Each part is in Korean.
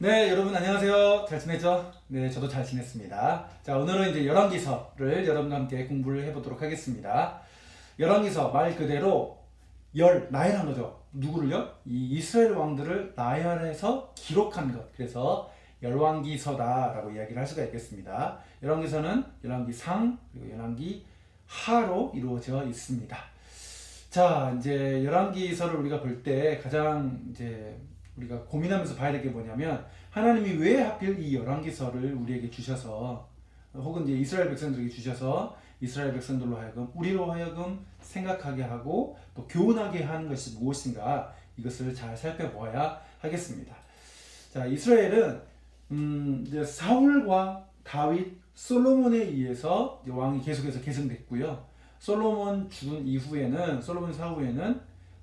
네, 여러분 안녕하세요. 잘 지냈죠? 네, 저도 잘 지냈습니다. 자, 오늘은 이제 열왕기서를 여러분과 함께 공부를 해보도록 하겠습니다. 열왕기서 말 그대로 나열한 거죠. 누구를요? 이 이스라엘 왕들을 나열해서 기록한 것. 그래서 열왕기서다라고 이야기를 할 수가 있겠습니다. 열왕기서는 열왕기상 그리고 열왕기하로 이루어져 있습니다. 자, 이제 열왕기서를 우리가 볼 때 가장 이제 우리가 고민하면서 봐야 될 게 뭐냐면 하나님이 왜 하필 이 열왕기서를 우리에게 주셔서 혹은 이제 이스라엘 백성들에게 주셔서 이스라엘 백성들로 하여금 우리로 하여금 생각하게 하고 또 교훈하게 하는 것이 무엇인가 이것을 잘 살펴보아야 하겠습니다. 자, 이스라엘은 이제 사울과 다윗, 솔로몬에 의해서 이제 왕이 계속해서 계승됐고요. 솔로몬 죽은 이후에는 솔로몬 사후에는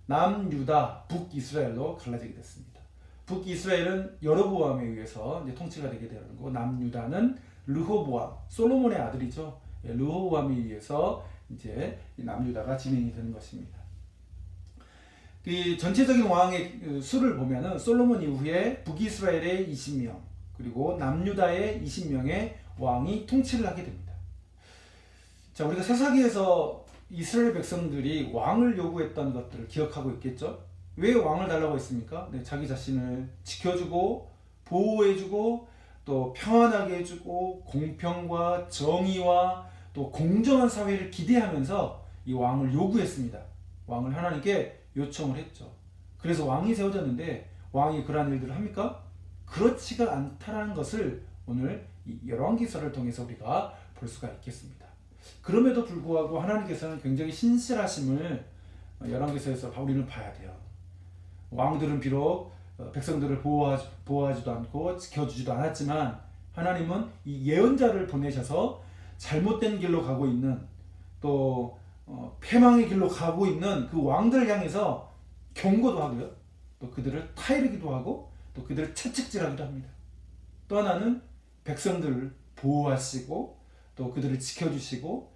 남유다, 북이스라엘로 갈라지게 됐습니다. 북이스라엘은 여로보암에 의해서 이제 통치가 되게 되는 거고 남유다는 르호보암, 솔로몬의 아들이죠. 르호보암에 의해서 이제 남유다가 진행이 되는 것입니다. 이 전체적인 왕의 수를 보면은 솔로몬 이후에 북이스라엘의 20명 그리고 남유다의 20명의 왕이 통치를 하게 됩니다. 자, 우리가 사사기에서 이스라엘 백성들이 왕을 요구했던 것들을 기억하고 있겠죠? 왜 왕을 달라고 했습니까? 네, 자기 자신을 지켜주고 보호해주고 또 평안하게 해주고 공평과 정의와 또 공정한 사회를 기대하면서 이 왕을 요구했습니다. 왕을 하나님께 요청을 했죠. 그래서 왕이 세워졌는데 왕이 그러한 일들을 합니까? 그렇지가 않다는 것을 오늘 이 열왕기서를 통해서 우리가 볼 수가 있겠습니다. 그럼에도 불구하고 하나님께서는 굉장히 신실하심을 열왕기서에서 우리는 봐야 돼요. 왕들은 비록 백성들을 보호하지도 않고 지켜주지도 않았지만 하나님은 이 예언자를 보내셔서 잘못된 길로 가고 있는 또 패망의 길로 가고 있는 그 왕들을 향해서 경고도 하고요. 또 그들을 타이르기도 하고 또 그들을 채찍질하기도 합니다. 또 하나는 백성들을 보호하시고 또 그들을 지켜주시고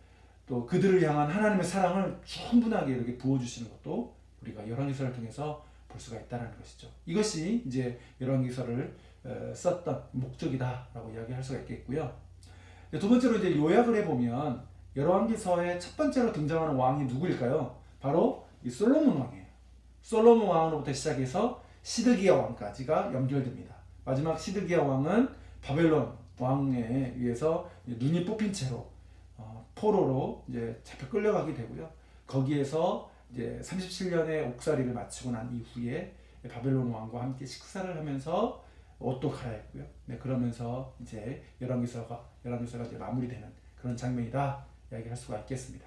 또 그들을 향한 하나님의 사랑을 충분하게 이렇게 부어주시는 것도 우리가 열왕기서를 통해서 볼 수가 있다는 것이죠. 이것이 이제 열왕기서를 썼던 목적이다라고 이야기할 수가 있겠고요. 두 번째로 이제 요약을 해보면 열왕기서의 첫 번째로 등장하는 왕이 누구일까요? 바로 이 솔로몬 왕이에요. 솔로몬 왕으로부터 시작해서 시드기야 왕까지가 연결됩니다. 마지막 시드기야 왕은 바벨론 왕에 의해서 눈이 뽑힌 채로 포로로 이제 잡혀 끌려가게 되고요. 거기에서 이제 37년의 옥살이를 마치고 난 이후에 바벨론 왕과 함께 식사를 하면서 옷도 갈아입고요. 네, 그러면서 이제 열왕기서가 이제 마무리되는 그런 장면이다 이야기할 수가 있겠습니다.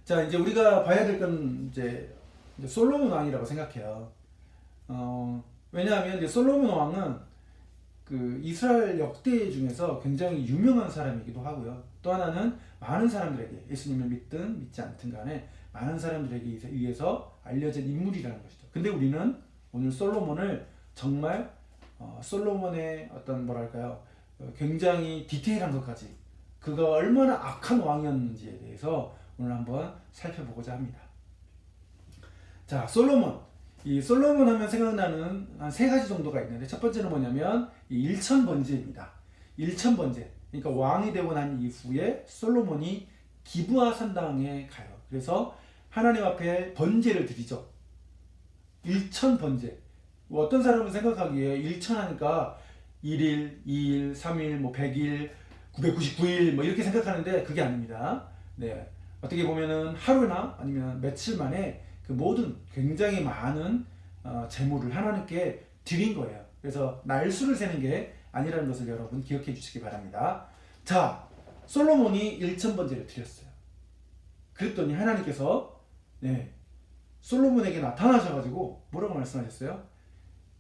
자, 이제 우리가 봐야 될 건 이제 솔로몬 왕이라고 생각해요. 왜냐하면 이제 솔로몬 왕은 그 이스라엘 역대 중에서 굉장히 유명한 사람이기도 하고요. 또 하나는 많은 사람들에게 예수님을 믿든 믿지 않든 간에 많은 사람들에게 의해서 알려진 인물이라는 것이죠. 근데 우리는 오늘 솔로몬을 정말 솔로몬의 어떤 뭐랄까요 굉장히 디테일한 것까지 그가 얼마나 악한 왕이었는지에 대해서 오늘 한번 살펴보고자 합니다. 자, 이 솔로몬 하면 생각나는 한 세 가지 정도가 있는데 첫 번째는 뭐냐면 이 일천번제입니다. 일천번제. 그러니까 왕이 되고 난 이후에 솔로몬이 기브아 산당에 가요. 그래서 하나님 앞에 번제를 드리죠. 일천번제. 어떤 사람은 생각하기에 일천하니까 1일, 2일, 3일, 100일, 999일 뭐 이렇게 생각하는데 그게 아닙니다. 네. 어떻게 보면은 하루나 아니면 며칠 만에 그 모든 굉장히 많은 재물을 하나님께 드린 거예요. 그래서 날수를 세는 게 아니라는 것을 여러분 기억해 주시기 바랍니다. 자, 솔로몬이 1000번제를 드렸어요. 그랬더니 하나님께서 솔로몬에게 나타나셔가지고 뭐라고 말씀하셨어요?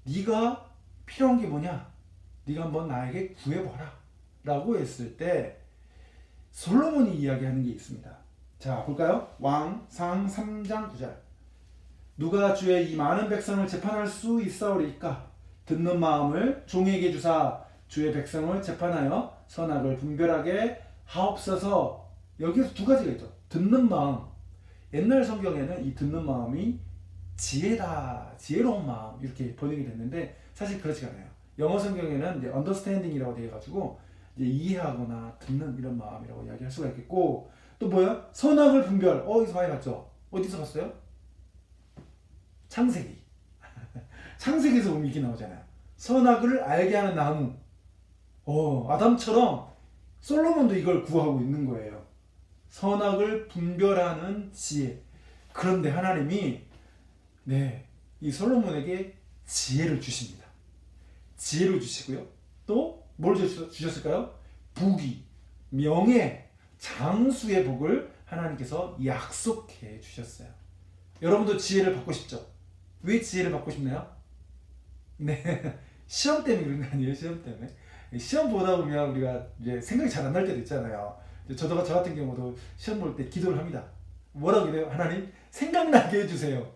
네가 필요한 게 뭐냐? 네가 한번 나에게 구해봐라 라고 했을 때 솔로몬이 이야기하는 게 있습니다. 자, 볼까요? 왕상 3장 9절. 누가 주의 이 많은 백성을 재판할 수 있사오리까? 듣는 마음을 종에게 주사 주의 백성을 재판하여 선악을 분별하게 하옵소서. 여기서 두 가지가 있죠. 듣는 마음. 옛날 성경에는 이 듣는 마음이 지혜다, 지혜로운 마음 이렇게 번역이 됐는데 사실 그렇지 않아요. 영어 성경에는 이제 understanding이라고 되어 가지고 이제 이해하거나 듣는 이런 마음이라고 이야기할 수가 있겠고, 또 뭐야? 선악을 분별. 어디서 많이 봤죠? 어디서 봤어요? 창세기. 창세기에서 보면 이렇게 나오잖아요. 선악을 알게 하는 나무. 아담처럼 솔로몬도 이걸 구하고 있는 거예요. 선악을 분별하는 지혜. 그런데 하나님이 이 솔로몬에게 지혜를 주십니다. 지혜를 주시고요. 또 뭘 주셨을까요? 부귀, 명예, 장수의 복을 하나님께서 약속해 주셨어요. 여러분도 지혜를 받고 싶죠? 왜 지혜를 받고 싶나요? 시험 때문에 그런 거 아니에요? 시험 때문에. 시험 보다 보면 우리가 이제 생각이 잘 안 날 때도 있잖아요. 저 같은 경우도 시험 볼 때 기도를 합니다. 뭐라고 해요? 하나님, 생각나게 해주세요.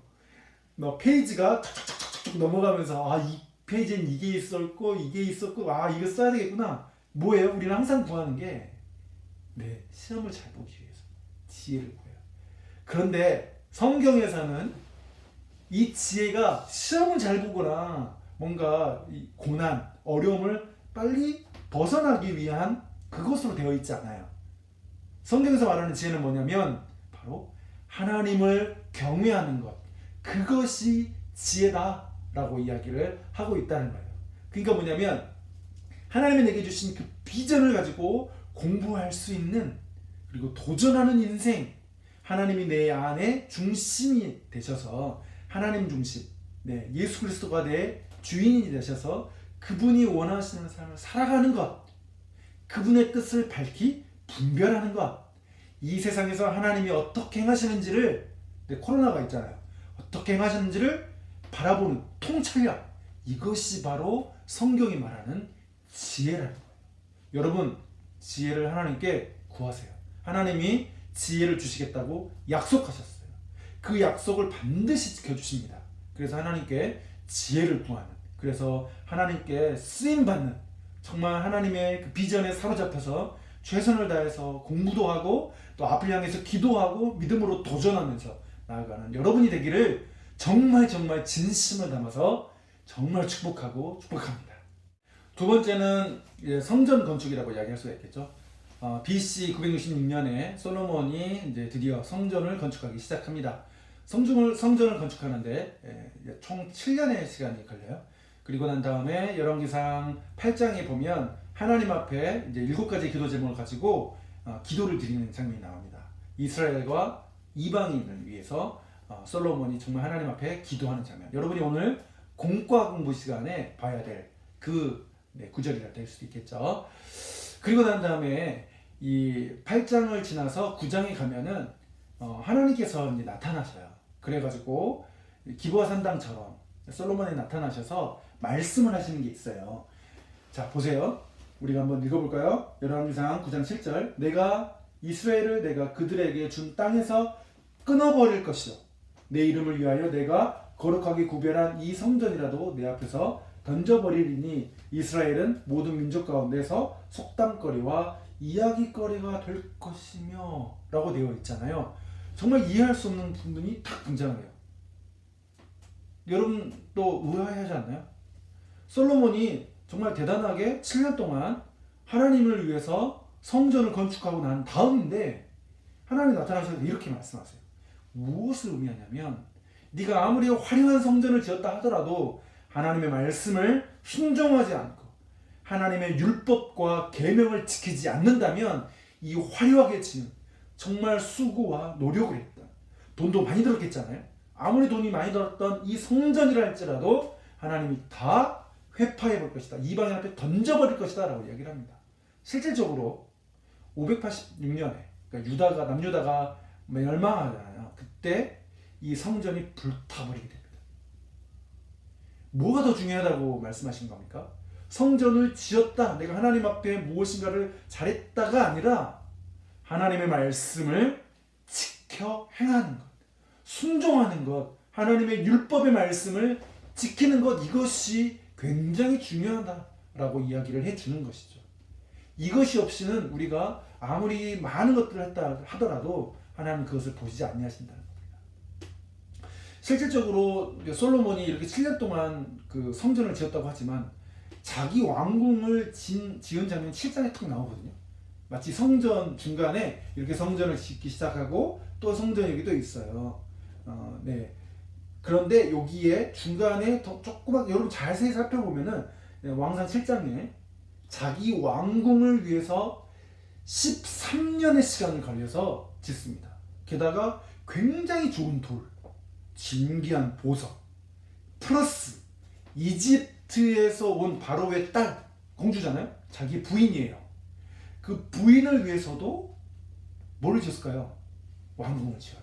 페이지가 툭툭툭툭 넘어가면서 이 페이지엔 이게 있었고 이거 써야 되겠구나. 뭐예요? 우리는 항상 구하는 게 시험을 잘 보기 위해서 지혜를 구해요. 그런데 성경에서는 이 지혜가 시험을 잘 보거나 뭔가 이 고난, 어려움을 빨리 벗어나기 위한 그것으로 되어 있지 않아요. 성경에서 말하는 지혜는 뭐냐면 바로 하나님을 경외하는 것, 그것이 지혜다라고 이야기를 하고 있다는 거예요. 그러니까 뭐냐면 하나님이 내게 주신 그 비전을 가지고 공부할 수 있는, 그리고 도전하는 인생, 하나님이 내 안에 중심이 되셔서 하나님 중심, 예수 그리스도가 내 주인이 되셔서 그분이 원하시는 삶을 살아가는 것, 그분의 뜻을 밝히 분별하는 것, 이 세상에서 하나님이 어떻게 행하시는지를, 코로나가 있잖아요. 어떻게 행하시는지를 바라보는 통찰력, 이것이 바로 성경이 말하는 지혜라는 거예요. 여러분, 지혜를 하나님께 구하세요. 하나님이 지혜를 주시겠다고 약속하셨어요. 그 약속을 반드시 지켜주십니다. 그래서 하나님께 지혜를 구하는, 그래서 하나님께 쓰임받는, 정말 하나님의 그 비전에 사로잡혀서 최선을 다해서 공부도 하고 또 앞을 향해서 기도하고 믿음으로 도전하면서 나아가는 여러분이 되기를 정말 진심을 담아서 정말 축복합니다. 두 번째는 성전 건축이라고 이야기할 수가 있겠죠. BC 966년에 솔로몬이 이제 드디어 성전을 건축하기 시작합니다. 성전을 건축하는데 총 7년의 시간이 걸려요. 그리고 난 다음에 열왕기상 8장에 보면 하나님 앞에 이제 7가지 기도 제목을 가지고 기도를 드리는 장면이 나옵니다. 이스라엘과 이방인을 위해서 솔로몬이 정말 하나님 앞에 기도하는 장면. 여러분이 오늘 공과 공부 시간에 봐야 될 그 구절이라 될 수도 있겠죠. 그리고 난 다음에 이 8장을 지나서 9장에 가면은 하나님께서 이제 나타나셔요. 그래가지고 기브아 산당처럼 솔로몬이 나타나셔서 말씀을 하시는 게 있어요. 자, 보세요. 우리가 한번 읽어볼까요? 열왕기상 9장 7절. 내가 이스라엘을 내가 그들에게 준 땅에서 끊어버릴 것이요, 내 이름을 위하여 내가 거룩하게 구별한 이 성전이라도 내 앞에서 던져버리리니 이스라엘은 모든 민족 가운데서 속담거리와 이야기거리가 될 것이며 라고 되어 있잖아요. 정말 이해할 수 없는 부분이 딱 등장을 해요. 여러분 또 의아해하지 않나요? 솔로몬이 정말 대단하게 7년 동안 하나님을 위해서 성전을 건축하고 난 다음인데 하나님이 나타나셔서 이렇게 말씀하세요. 무엇을 의미하냐면 네가 아무리 화려한 성전을 지었다 하더라도 하나님의 말씀을 순종하지 않고 하나님의 율법과 계명을 지키지 않는다면 이 화려하게 지은, 정말 수고와 노력을 했던, 돈도 많이 들었겠잖아요. 아무리 돈이 많이 들었던 이 성전이라 할지라도 하나님이 다 회파해 볼 것이다, 이방인 앞에 던져버릴 것이다 라고 이야기를 합니다. 실질적으로 586년에 그러니까 남유다가 멸망하잖아요. 그때 이 성전이 불타버리게 됩니다. 뭐가 더 중요하다고 말씀하신 겁니까? 성전을 지었다, 내가 하나님 앞에 무엇인가를 잘했다가 아니라 하나님의 말씀을 지켜 행하는 것, 순종하는 것, 하나님의 율법의 말씀을 지키는 것, 이것이 굉장히 중요하다라고 이야기를 해주는 것이죠. 이것이 없이는 우리가 아무리 많은 것들을 했다 하더라도 하나님은 그것을 보시지 아니하신다는 겁니다. 실질적으로 솔로몬이 이렇게 7년 동안 그 성전을 지었다고 하지만 자기 왕궁을 지은 장면 7장에 탁 나오거든요. 마치 성전 중간에 이렇게 성전을 짓기 시작하고 또 성전 여기도 있어요. 네. 그런데 여기에 중간에 더 조그맣게 여러분 자세히 살펴보면은 왕상 7장에 자기 왕궁을 위해서 13년의 시간을 걸려서 짓습니다. 게다가 굉장히 좋은 돌, 진귀한 보석, 플러스 이집트에서 온 바로의 딸, 공주잖아요. 자기 부인이에요. 그 부인을 위해서도 뭐를 지었을까요? 왕궁을 지어요.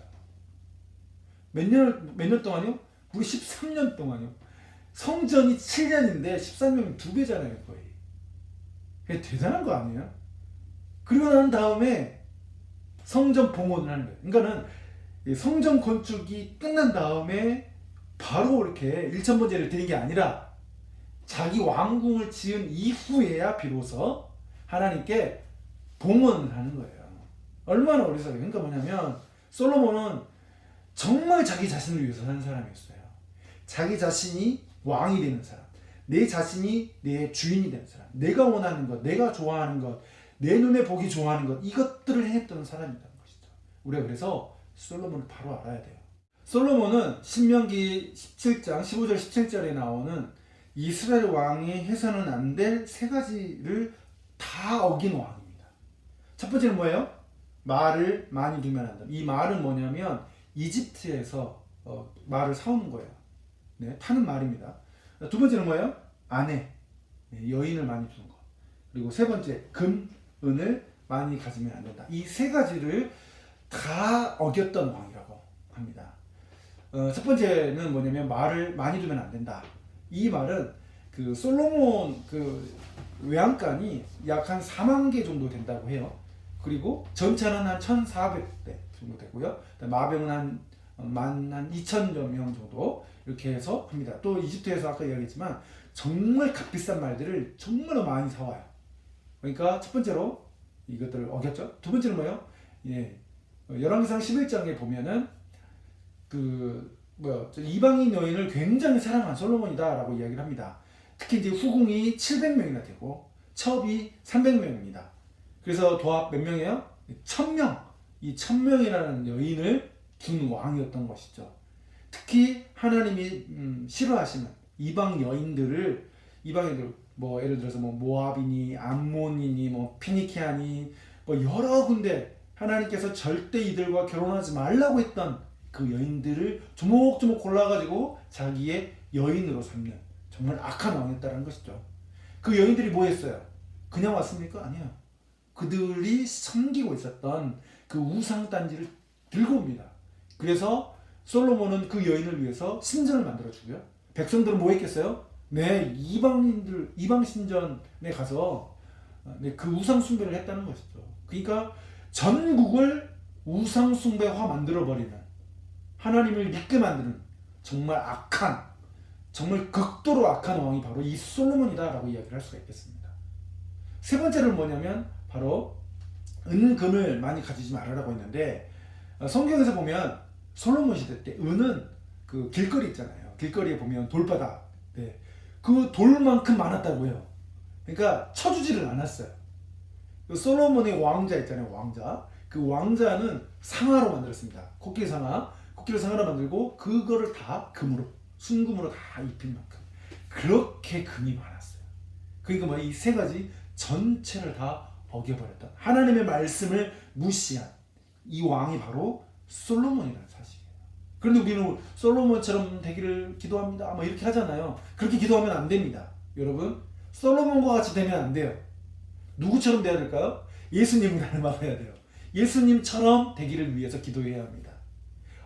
몇 년 동안요? 무려 13년 동안요. 성전이 7년인데 13년이면 2배잖아요, 거의. 그게 대단한 거 아니에요? 그리고 난 다음에 성전 봉헌을 하는 거예요. 그러니까는 성전 건축이 끝난 다음에 바로 이렇게 일천번제를 드린 게 아니라 자기 왕궁을 지은 이후에야 비로소 하나님께 봉헌을 하는 거예요. 얼마나 어리석어요. 그러니까 뭐냐면 솔로몬은 정말 자기 자신을 위해서 사는 사람이었어요. 자기 자신이 왕이 되는 사람, 내 자신이 내 주인이 되는 사람, 내가 원하는 것, 내가 좋아하는 것, 내 눈에 보기 좋아하는 것, 이것들을 했던 사람이라는 것이죠. 우리가 그래서 솔로몬을 바로 알아야 돼요. 솔로몬은 신명기 17장 15절 17절에 나오는 이스라엘 왕이 해서는 안 될 3가지를 다 어긴 왕입니다. 첫 번째는 뭐예요? 말을 많이 두면 안 된다. 이 말은 뭐냐면 이집트에서 말을 사오는 거예요. 네, 타는 말입니다. 두 번째는 뭐예요? 아내, 여인을 많이 두는 거. 그리고 세 번째, 금, 은을 많이 가지면 안 된다. 이 3가지를 다 어겼던 왕이라고 합니다. 첫 번째는 뭐냐면 말을 많이 두면 안 된다. 이 말은 그 솔로몬 그 외양간이 약 한 4만 개 정도 된다고 해요. 그리고 전차는 한 1,400대 정도 되고요. 마병은 한 2,000여 명 정도 이렇게 해서 합니다. 또 이집트에서 아까 이야기했지만 정말 값비싼 말들을 정말로 많이 사와요. 그러니까 첫 번째로 이것들을 어겼죠. 두 번째는 뭐예요? 열왕기상 11장에 보면은 이방인 여인을 굉장히 사랑한 솔로몬이다라고 이야기를 합니다. 특히 이제 후궁이 700명이나 되고 첩이 300명입니다. 그래서 도합 몇 명이에요? 1000명. 이 1000명이라는 여인을 둔 왕이었던 것이죠. 특히 하나님이 싫어하시는 이방 여인들 뭐 예를 들어서 뭐 모압이니 암몬이니 뭐 피니키아니 뭐 여러 군데 하나님께서 절대 이들과 결혼하지 말라고 했던 그 여인들을 조목조목 골라가지고 자기의 여인으로 삼는 정말 악한 왕이었다는 것이죠. 그 여인들이 뭐 했어요? 그냥 왔습니까? 아니요. 그들이 섬기고 있었던 그 우상단지를 들고 옵니다. 그래서 솔로몬은 그 여인을 위해서 신전을 만들어주고요. 백성들은 뭐 했겠어요? 네, 이방 신전에 가서 그 우상 숭배를 했다는 것이죠. 그러니까 전국을 우상 숭배화 만들어버리는, 하나님을 믿게 만드는 정말 악한, 정말 극도로 악한 왕이 바로 이 솔로몬이다라고 이야기를 할 수가 있겠습니다. 세 번째는 뭐냐면 바로 은금을 많이 가지지 말아라고 했는데, 성경에서 보면 솔로몬 시대 때 은은 그 길거리 있잖아요. 길거리에 보면 돌바닥, 그 돌만큼 많았다고 해요. 그러니까 쳐주지를 않았어요. 그 솔로몬의 왕자 있잖아요. 왕자. 그 왕자는 상아로 만들었습니다. 코끼리 상아. 코끼리 상아로 만들고 그거를 다 금으로, 순금으로 다 입힌 만큼 그렇게 금이 많았어요. 그러니까 뭐 이 3가지 전체를 다 어겨버렸던, 하나님의 말씀을 무시한 이 왕이 바로 솔로몬이라는 사실이에요. 그런데 우리는 솔로몬처럼 되기를 기도합니다 뭐 이렇게 하잖아요. 그렇게 기도하면 안 됩니다. 여러분, 솔로몬과 같이 되면 안 돼요. 누구처럼 돼야 될까요? 예수님을 닮아가야 돼요. 예수님처럼 되기를 위해서 기도해야 합니다.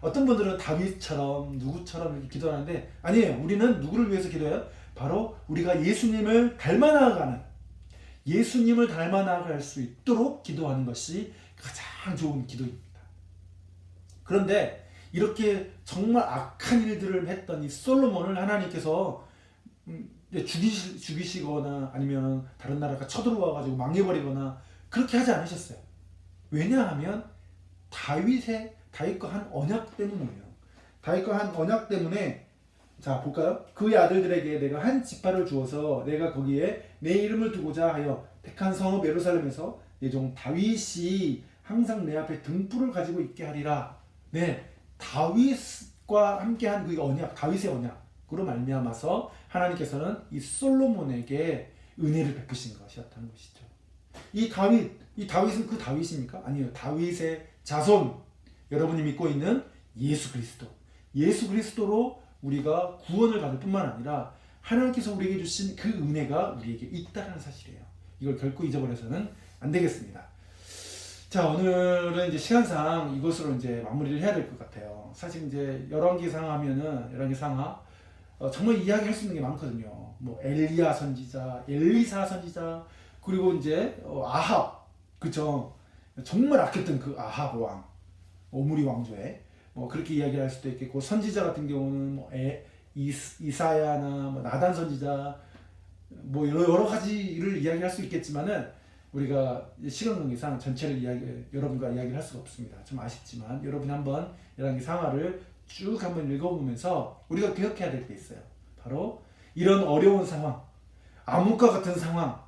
어떤 분들은 다윗처럼 누구처럼 이렇게 기도하는데 아니에요. 우리는 누구를 위해서 기도해요? 바로 우리가 예수님을 닮아 나아가는, 예수님을 닮아 나아갈 수 있도록 기도하는 것이 가장 좋은 기도입니다. 그런데 이렇게 정말 악한 일들을 했던 이 솔로몬을 하나님께서 죽이시거나 아니면 다른 나라가 쳐들어와 가지고 망해버리거나 그렇게 하지 않으셨어요. 왜냐하면 다윗과 한 언약 때문이에요. 다윗과 한 언약 때문에 자, 볼까요? 그의 아들들에게 내가 한 지파를 주어서 내가 거기에 내 이름을 두고자 하여 택한 성읍 예루살렘에서 내 종 다윗이 항상 내 앞에 등불을 가지고 있게 하리라. 네, 다윗과 함께한 그 언약, 다윗의 언약으로 말미암아서 하나님께서는 이 솔로몬에게 은혜를 베푸신 것이었다는 것이죠. 이 다윗은 그 다윗입니까? 아니요, 다윗의 자손, 여러분이 믿고 있는 예수 그리스도, 예수 그리스도로 우리가 구원을 받을 뿐만 아니라 하나님께서 우리에게 주신 그 은혜가 우리에게 있다는 사실이에요. 이걸 결코 잊어버려서는 안 되겠습니다. 자, 오늘은 이제 시간상 이것으로 이제 마무리를 해야 될 것 같아요. 사실 이제 열왕기상 하면은 열왕기상하 정말 이야기할 수 있는 게 많거든요. 뭐 엘리야 선지자, 엘리사 선지자, 그리고 이제 아합, 그죠? 정말 아꼈던 그 아합 왕, 오므리 왕조에 뭐 그렇게 이야기를 할 수도 있겠고, 선지자 같은 경우는 뭐 이사야나 뭐 나단 선지자, 뭐 여러 가지를 이야기할 수 있겠지만은 우리가 시간 관계상 전체를 여러분과 이야기를 할 수가 없습니다. 좀 아쉽지만 여러분이 한번 열왕기상하를 쭉 한번 읽어보면서 우리가 기억해야 될 게 있어요. 바로 이런 어려운 상황, 암흑과 같은 상황,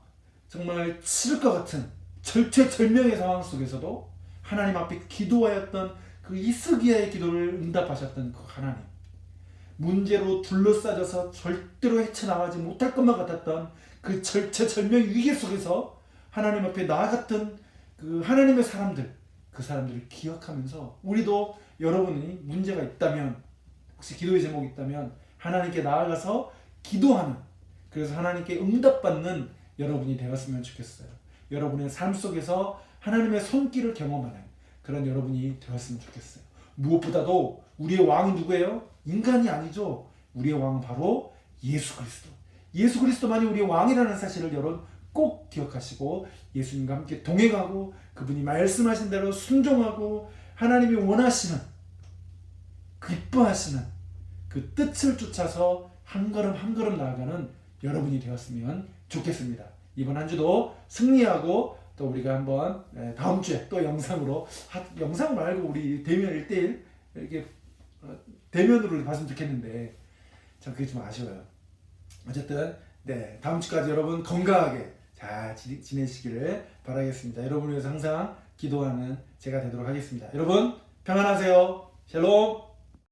정말 치를 것 같은 절체절명의 상황 속에서도 하나님 앞에 기도하였던 그 히스기야의 기도를 응답하셨던 그 하나님, 문제로 둘러싸져서 절대로 헤쳐나가지 못할 것만 같았던 그 절체절명 위기 속에서 하나님 앞에 나아갔던 그 하나님의 사람들, 그 사람들을 기억하면서 우리도 여러분이 문제가 있다면, 혹시 기도의 제목이 있다면 하나님께 나아가서 기도하는, 그래서 하나님께 응답받는 여러분이 되었으면 좋겠어요. 여러분의 삶 속에서 하나님의 손길을 경험하는 그런 여러분이 되었으면 좋겠어요. 무엇보다도 우리의 왕이 누구예요? 인간이 아니죠. 우리의 왕은 바로 예수 그리스도. 예수 그리스도만이 우리의 왕이라는 사실을 여러분 꼭 기억하시고 예수님과 함께 동행하고 그분이 말씀하신 대로 순종하고 하나님이 원하시는, 기뻐하시는 그 뜻을 쫓아서 한 걸음 한 걸음 나아가는 여러분이 되었으면 좋겠습니다. 이번 한 주도 승리하고 또 우리가 한번 다음 주에 또 영상으로, 영상 말고 우리 대면 1대1 이렇게 대면으로 봤으면 좋겠는데 참 그게 좀 아쉬워요. 어쨌든 네, 다음 주까지 여러분 건강하게 잘 지내시기를 바라겠습니다. 여러분을 위해서 항상 기도하는 제가 되도록 하겠습니다. 여러분 평안하세요. 샬롬.